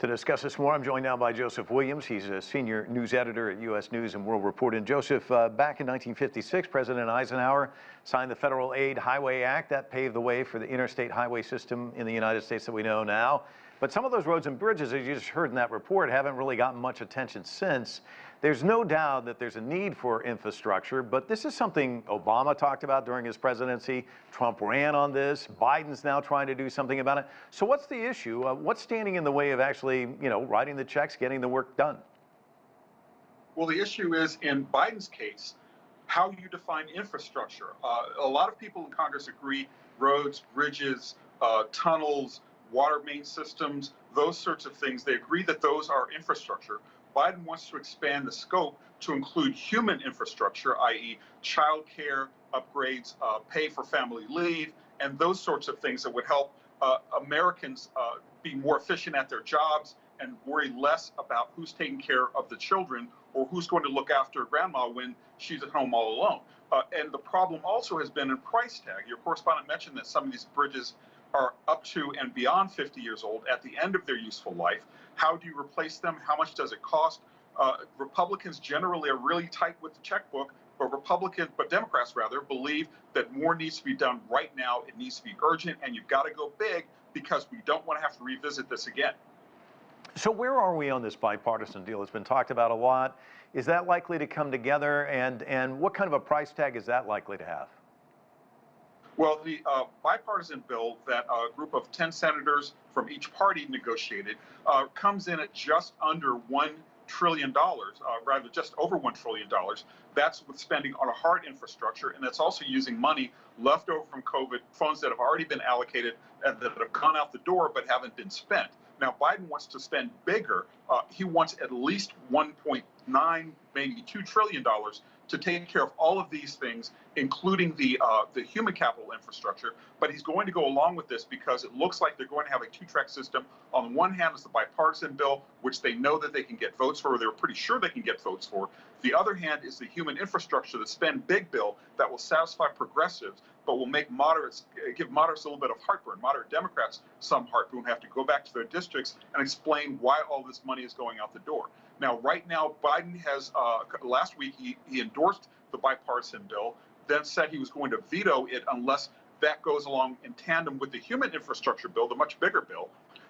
To discuss this more, I'm joined now by Joseph Williams. He's a senior news editor at U.S. News and World Report. And Joseph, back in 1956, President Eisenhower signed the Federal Aid Highway Act. That paved the way for the interstate highway system in the United States that we know now. But some of those roads and bridges, as you just heard in that report, haven't really gotten much attention since. There's no doubt that there's a need for infrastructure, but this is something Obama talked about during his presidency. Trump ran on this. Biden's now trying to do something about it. So what's the issue? What's standing in the way of actually, writing the checks, getting the work done? Well, the issue is, in Biden's case, how you define infrastructure. A lot of people in Congress agree roads, bridges, tunnels, water main systems, those sorts of things. They agree that those are infrastructure. Biden wants to expand the scope to include human infrastructure, i.e. child care, upgrades, pay for family leave, and those sorts of things that would help Americans be more efficient at their jobs and worry less about who's taking care of the children or who's going to look after grandma when she's at home all alone. And the problem also has been in price tag. Your correspondent mentioned that some of these bridges are up to and beyond 50 years old, at the end of their useful life. How do you replace them? How much does it cost? Republicans generally are really tight with the checkbook, but Democrats rather believe that more needs to be done right now. It needs to be urgent, and you've got to go big because we don't want to have to revisit this again. So where are we on this bipartisan deal? It's been talked about a lot. Is that likely to come together, and what kind of a price tag is that likely to have? Well, the bipartisan bill that a group of 10 senators from each party negotiated comes in at just under $1 trillion, rather just over $1 trillion. That's with spending on a hard infrastructure, and that's also using money left over from COVID, funds that have already been allocated and that have gone out the door but haven't been spent. Now, Biden wants to spend bigger. He wants at least 1.9, maybe $2 trillion to take care of all of these things, including the human capital infrastructure. But he's going to go along with this because it looks like they're going to have a two-track system. On the one hand is the bipartisan bill, which they know that they can get votes for, or they're pretty sure they can get votes for. The other hand is the human infrastructure, the spend big bill that will satisfy progressives, but will make moderates, give moderates a little bit of heartburn, moderate Democrats some heartburn, have to go back to their districts and explain why all this money is going out the door. Now, right now, Biden has, last week, he endorsed the bipartisan bill, then said he was going to veto it unless that goes along in tandem with the human infrastructure bill, the much bigger bill.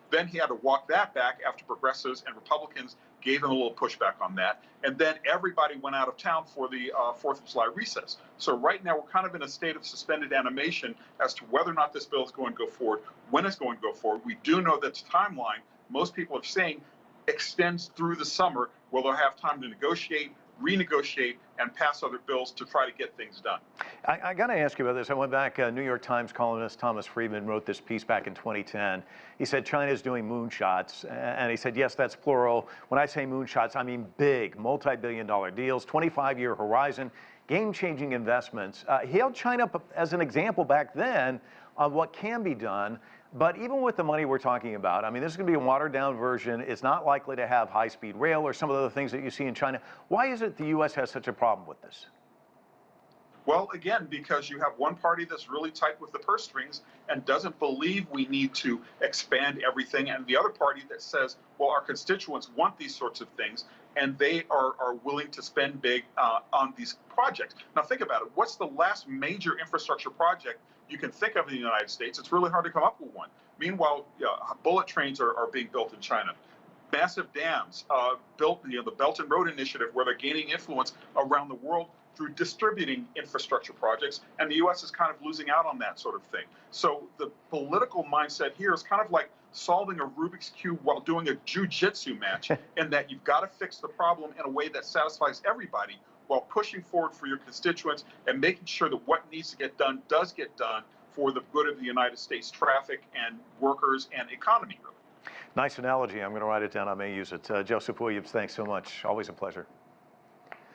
Then he had to walk that back after progressives and Republicans gave him a little pushback on that. And then everybody went out of town for the 4th of July recess. So right now, we're kind of in a state of suspended animation as to whether or not this bill is going to go forward, when it's going to go forward. We do know that the timeline, most people are saying, extends through the summer, where they'll have time to negotiate, renegotiate, and pass other bills to try to get things done. I got to ask you about this. I went back, New York Times columnist Thomas Friedman wrote this piece back in 2010. He said China's doing moonshots, and he said, yes, that's plural. When I say moonshots, I mean big, multi-billion-dollar deals, 25-year horizon, game-changing investments. He held China up as an example back then on what can be done. But even with the money we're talking about, I mean, this is going to be a watered-down version. It's not likely to have high-speed rail or some of the other things that you see in China. Why is it the U.S. has such a problem with this? Well, again, because you have one party that's really tight with the purse strings and doesn't believe we need to expand everything, and the other party that says, well, our constituents want these sorts of things, and they are willing to spend big on these projects. Now, think about it. What's the last major infrastructure project you can think of in the United States? It's really hard to come up with one. Meanwhile, bullet trains are being built in China. Massive dams built, the Belt and Road Initiative, where they're gaining influence around the world through distributing infrastructure projects, and the U.S. is kind of losing out on that sort of thing. So the political mindset here is kind of like solving a Rubik's Cube while doing a jiu-jitsu match, in that you've got to fix the problem in a way that satisfies everybody while pushing forward for your constituents and making sure that what needs to get done does get done for the good of the United States traffic and workers and economy, really. Nice analogy. I'm going to write it down. I may use it. Joseph Williams, thanks so much. Always a pleasure.